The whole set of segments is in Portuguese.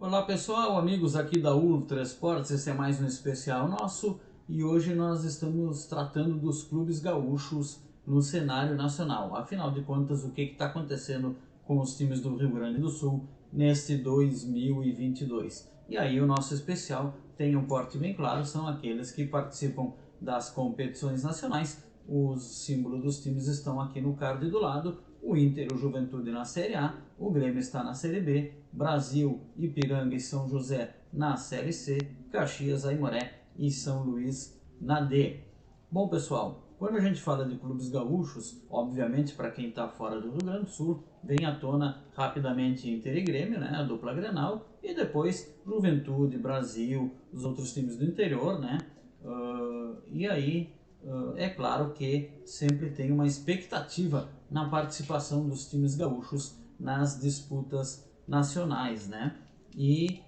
Olá pessoal, amigos aqui da Ultra Esportes, esse é mais um especial nosso e hoje nós estamos tratando dos clubes gaúchos no cenário nacional. Afinal de contas, o que está acontecendo com os times do Rio Grande do Sul neste 2022? E aí o nosso especial tem um corte bem claro, são aqueles que participam das competições nacionais. Os símbolos dos times estão aqui no card do lado. O Inter, o Juventude na Série A, o Grêmio está na Série B, Brasil, Ipiranga e São José na Série C, Caxias, Aimoré e São Luís na D. Bom pessoal, quando a gente fala de clubes gaúchos, obviamente para quem está fora do Rio Grande do Sul, vem à tona rapidamente Inter e Grêmio, né, a dupla Grenal, e depois Juventude, Brasil, os outros times do interior, né, e aí é claro que sempre tem uma expectativa na participação dos times gaúchos nas disputas nacionais, né? E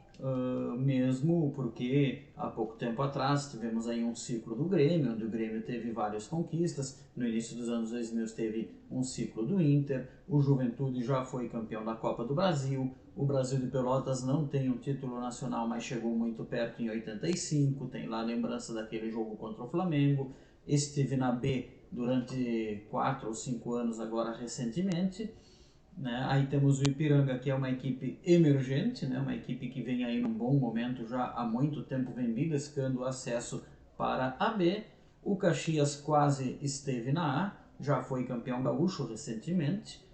mesmo porque há pouco tempo atrás tivemos aí um ciclo do Grêmio, onde o Grêmio teve várias conquistas. No início dos anos 2000 teve um ciclo do Inter, o Juventude já foi campeão da Copa do Brasil, o Brasil de Pelotas não tem um título nacional, mas chegou muito perto em 85, tem lá a lembrança daquele jogo contra o Flamengo. Esteve na B durante 4 ou 5 anos agora recentemente, né? Aí temos o Ipiranga, que é uma equipe emergente, né? Uma equipe que vem aí num bom momento, já há muito tempo vem beliscando acesso para a B. O Caxias quase esteve na A, já foi campeão gaúcho recentemente.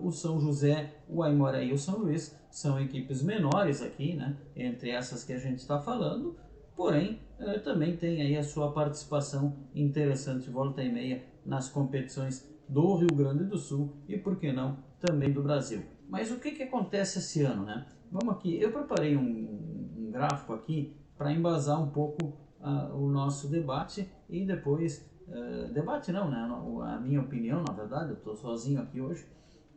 O São José, o Aimoré e o São Luís são equipes menores aqui, né? Entre essas que a gente está falando, porém também tem aí a sua participação interessante volta e meia nas competições do Rio Grande do Sul e, por que não, também do Brasil. Mas o que acontece esse ano, né? Vamos aqui, eu preparei um gráfico aqui para embasar um pouco o nosso debate e depois, debate não, né? A minha opinião, na verdade, eu estou sozinho aqui hoje,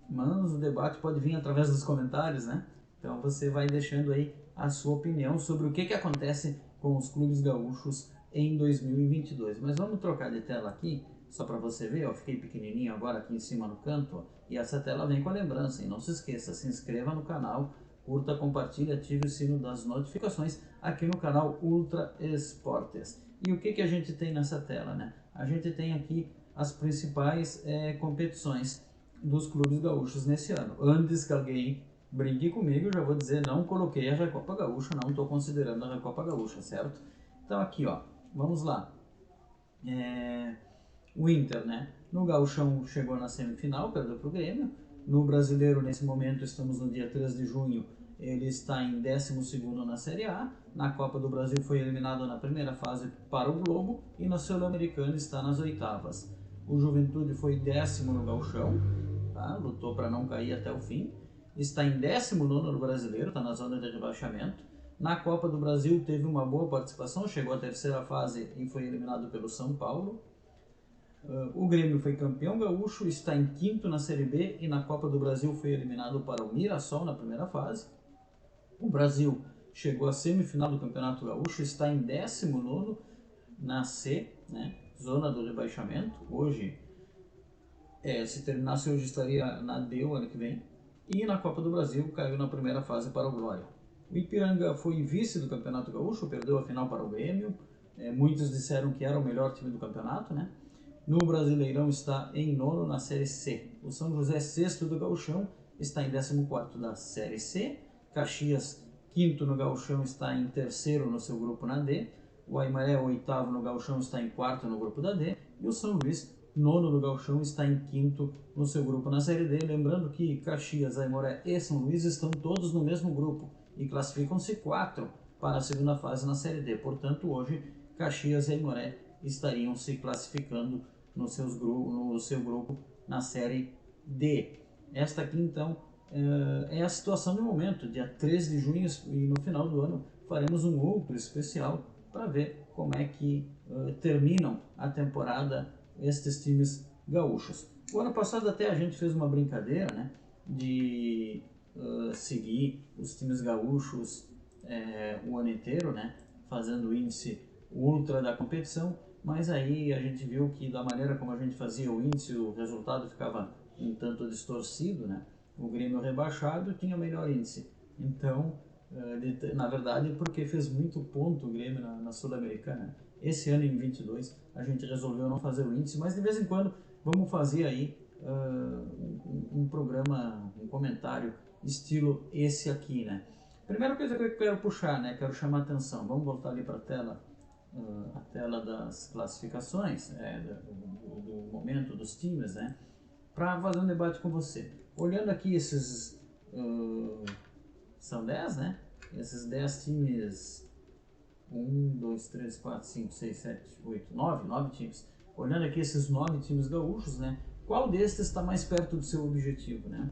mas o debate pode vir através dos comentários, né? Então você vai deixando aí a sua opinião sobre o que acontece com os clubes gaúchos em 2022. Mas vamos trocar de tela aqui, só para você ver, eu fiquei pequenininho agora aqui em cima no canto, ó, e essa tela vem com a lembrança. E não se esqueça, se inscreva no canal, curta, compartilhe, ative o sino das notificações aqui no canal Ultra Esportes. E o que a gente tem nessa tela, né? A gente tem aqui as principais competições dos clubes gaúchos nesse ano. Antes que alguém brinque comigo, já vou dizer, não coloquei a Recopa Gaúcha, não estou considerando a Recopa Gaúcha, certo? Então aqui, ó, vamos lá. O Inter, né? No Gauchão chegou na semifinal, perdeu para o Grêmio. No Brasileiro, nesse momento, estamos no dia 3 de junho, ele está em 12º na Série A. Na Copa do Brasil foi eliminado na primeira fase para o Globo e na Sul-Americana está nas oitavas. O Juventude foi 10º no Gauchão, tá? Lutou para não cair até o fim. Está em 19º no Brasileiro, está na zona de rebaixamento. Na Copa do Brasil teve uma boa participação, chegou à terceira fase e foi eliminado pelo São Paulo. O Grêmio foi campeão gaúcho, está em 5º na Série B e na Copa do Brasil foi eliminado para o Mirassol na primeira fase. O Brasil chegou à semifinal do Campeonato Gaúcho, está em 19º na C, né, zona do rebaixamento. Hoje, se terminasse hoje, estaria na D o ano que vem. E na Copa do Brasil caiu na primeira fase para o Glória. O Ipiranga foi vice do Campeonato Gaúcho, perdeu a final para o Grêmio. Muitos disseram que era o melhor time do campeonato, né? No Brasileirão está em 9º na Série C. O São José, 6º do Gauchão, está em 14º da Série C. Caxias, 5º no Gauchão, está em 3º no seu grupo na D. O Aimoré, 8º no Gauchão, está em 4º no grupo da D. E o São Luís, 9º no Gauchão, está em 5º no seu grupo na Série D. Lembrando que Caxias, Aimoré e São Luís estão todos no mesmo grupo e classificam-se 4 para a segunda fase na Série D. Portanto, hoje, Caxias e Aimoré estariam se classificando no seu grupo na Série D. Esta aqui, então, é a situação do momento. Dia 13 de junho e no final do ano faremos um outro especial para ver como é que terminam a temporada estes times gaúchos. O ano passado até a gente fez uma brincadeira, né, de seguir os times gaúchos o ano inteiro, né, fazendo o índice ultra da competição, mas aí a gente viu que da maneira como a gente fazia o índice, o resultado ficava um tanto distorcido, né? O Grêmio rebaixado tinha melhor índice. Então Na verdade, porque fez muito ponto o Grêmio na Sul-Americana. Esse ano, em 22, a gente resolveu não fazer o índice, mas de vez em quando vamos fazer aí um programa, um comentário estilo esse aqui, né? Primeira coisa que eu quero puxar, né? Quero chamar a atenção. Vamos voltar ali para a tela das classificações, do momento dos times, né? Para fazer um debate com você. Olhando aqui esses... são 10, né? Esses 10 times... 1, 2, 3, 4, 5, 6, 7, 8, 9 times. Olhando aqui esses 9 times gaúchos, né? Qual destes está mais perto do seu objetivo, né?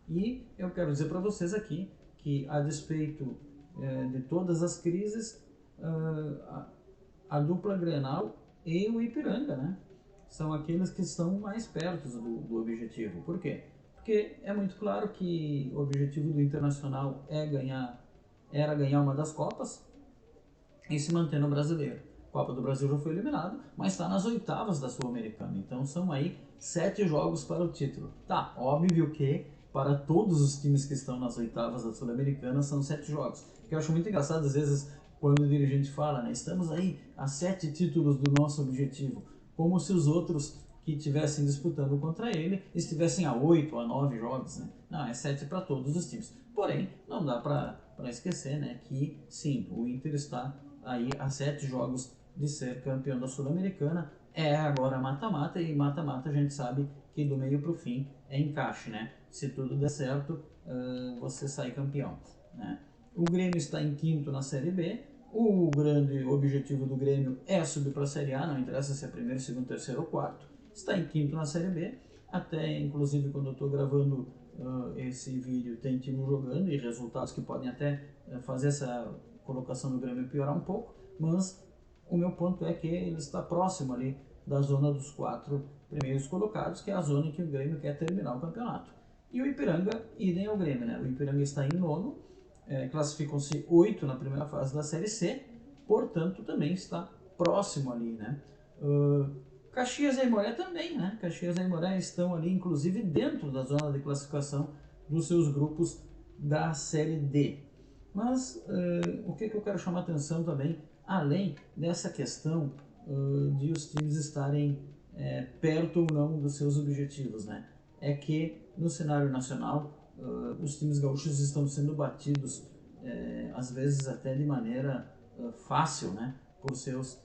E eu quero dizer para vocês aqui que, a despeito de todas as crises, a dupla Grenal e o Ipiranga, né? São aqueles que estão mais perto do objetivo. Por quê? Porque é muito claro que o objetivo do Internacional era ganhar uma das Copas e se manter no Brasileiro. A Copa do Brasil já foi eliminado, mas está nas oitavas da Sul-Americana. Então são aí 7 jogos para o título. Tá, óbvio que para todos os times que estão nas oitavas da Sul-Americana são 7 jogos. Que eu acho muito engraçado às vezes quando o dirigente fala, né? Estamos aí a 7 títulos do nosso objetivo. Como se os outros que estivessem disputando contra ele estivessem a 8 ou a 9 jogos, né? Não, é 7 para todos os times. Porém, não dá para esquecer, né, que sim, o Inter está aí a 7 jogos de ser campeão da Sul-Americana. É agora mata-mata, e mata-mata a gente sabe que do meio para o fim é encaixe, né? Se tudo der certo, você sai campeão, né? O Grêmio está em quinto na Série B. O grande objetivo do Grêmio é subir para a Série A, não interessa se é primeiro, segundo, terceiro ou quarto. Está em quinto na Série B. Até, inclusive, quando eu estou gravando esse vídeo, tem time jogando e resultados que podem até fazer essa colocação do Grêmio piorar um pouco, mas o meu ponto é que ele está próximo ali da zona dos 4 primeiros colocados, que é a zona em que o Grêmio quer terminar o campeonato. E o Ipiranga, idem ao Grêmio, né? O Ipiranga está em nono, classificam-se 8 na primeira fase da Série C, portanto também está próximo ali, né? Caxias e Aimoré também, né? Caxias e Aimoré estão ali, inclusive, dentro da zona de classificação dos seus grupos da Série D. Mas o que eu quero chamar a atenção também, além dessa questão de os times estarem perto ou não dos seus objetivos, né? É que no cenário nacional os times gaúchos estão sendo batidos, às vezes até de maneira fácil, né? Por seus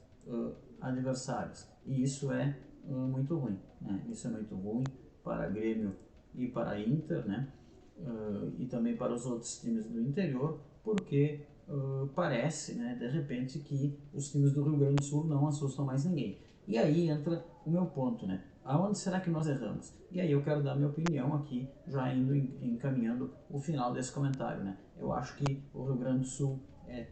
adversários. E isso é muito ruim, né? Isso é muito ruim para Grêmio e para Inter, né? E também para os outros times do interior, porque parece, né, de repente, que os times do Rio Grande do Sul não assustam mais ninguém. E aí entra o meu ponto, né? Aonde será que nós erramos? E aí eu quero dar minha opinião aqui, já indo encaminhando o final desse comentário, né? Eu acho que o Rio Grande do Sul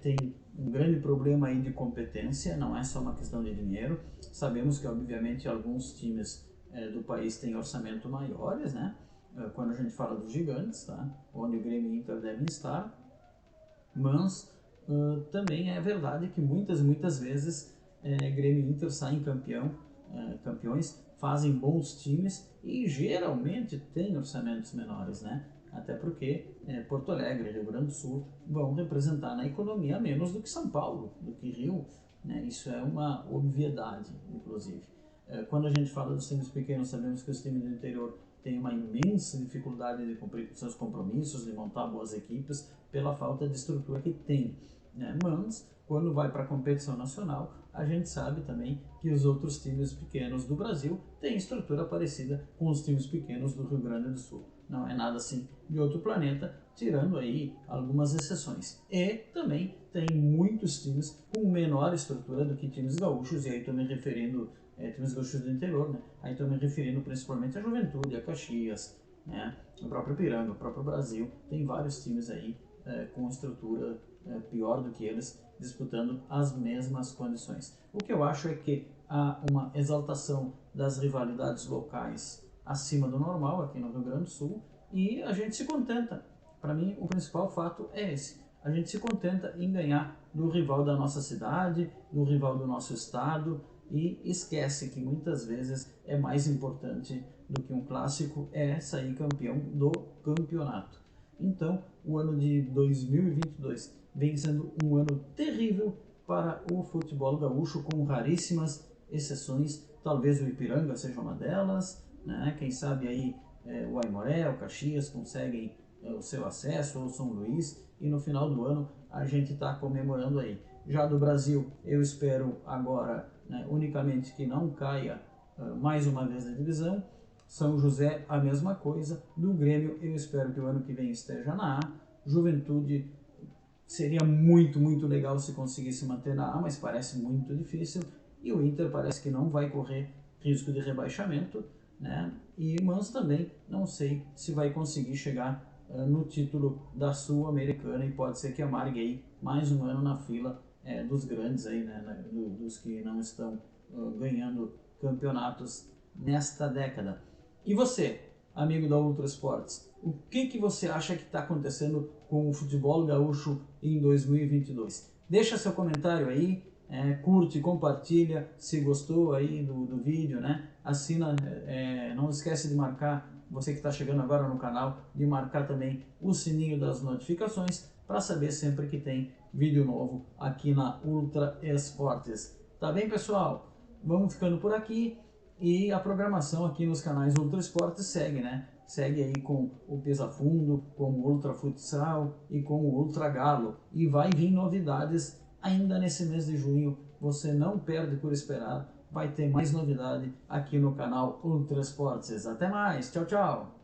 tem um grande problema aí de competência, não é só uma questão de dinheiro. Sabemos que, obviamente, alguns times do país têm orçamento maiores, né? Quando a gente fala dos gigantes, tá? Onde o Grêmio e Inter devem estar, mas também é verdade que muitas vezes Grêmio e Inter saem campeões, fazem bons times e geralmente têm orçamentos menores, né? Até porque Porto Alegre e Rio Grande do Sul vão representar na economia menos do que São Paulo, do que Rio, né? Isso é uma obviedade, inclusive. Quando a gente fala dos times pequenos, sabemos que os times do interior têm uma imensa dificuldade de cumprir seus compromissos, de montar boas equipes, pela falta de estrutura que tem, né? Mas, quando vai para a competição nacional, a gente sabe também que os outros times pequenos do Brasil têm estrutura parecida com os times pequenos do Rio Grande do Sul. Não é nada assim de outro planeta, tirando aí algumas exceções. E também tem muitos times com menor estrutura do que times gaúchos, e aí estou me referindo times gaúchos do interior, né? Aí estou me referindo principalmente à Juventude, a Caxias, né? O próprio Piranga, o próprio Brasil, tem vários times aí com estrutura pior do que eles, disputando as mesmas condições. O que eu acho é que há uma exaltação das rivalidades locais acima do normal aqui no Rio Grande do Sul, e a gente se contenta. Para mim, o principal fato é esse. A gente se contenta em ganhar do rival da nossa cidade, do rival do nosso estado, e esquece que muitas vezes é mais importante do que um clássico sair campeão do campeonato. Então, o ano de 2022 vem sendo um ano terrível para o futebol gaúcho, com raríssimas exceções. Talvez o Ipiranga seja uma delas, né? Quem sabe aí o Aimoré, o Caxias conseguem o seu acesso, ou o São Luís, e no final do ano a gente está comemorando aí. Já do Brasil, eu espero agora, né, unicamente que não caia mais uma vez na divisão. São José, a mesma coisa. Do Grêmio, eu espero que o ano que vem esteja na A. Juventude, seria muito, muito legal se conseguisse manter na A, mas parece muito difícil. E o Inter parece que não vai correr risco de rebaixamento, né? Mas também não sei se vai conseguir chegar no título da Sul-Americana, e pode ser que amargue aí mais um ano na fila dos grandes aí, né? Dos que não estão ganhando campeonatos nesta década. E você, amigo da Ultra Esportes, o que você acha que está acontecendo com o futebol gaúcho em 2022? Deixa seu comentário aí, curte, compartilha se gostou aí do vídeo, né? Assina, não esquece de marcar, você que está chegando agora no canal, de marcar também o sininho das notificações para saber sempre que tem vídeo novo aqui na Ultra Esportes. Tá bem, pessoal? Vamos ficando por aqui. E a programação aqui nos canais Ultra Esportes segue, né? Segue aí com o Pesa Fundo, com o Ultra Futsal e com o Ultra Galo. E vai vir novidades ainda nesse mês de junho. Você não perde por esperar. Vai ter mais novidade aqui no canal Ultra Esportes. Até mais. Tchau, tchau.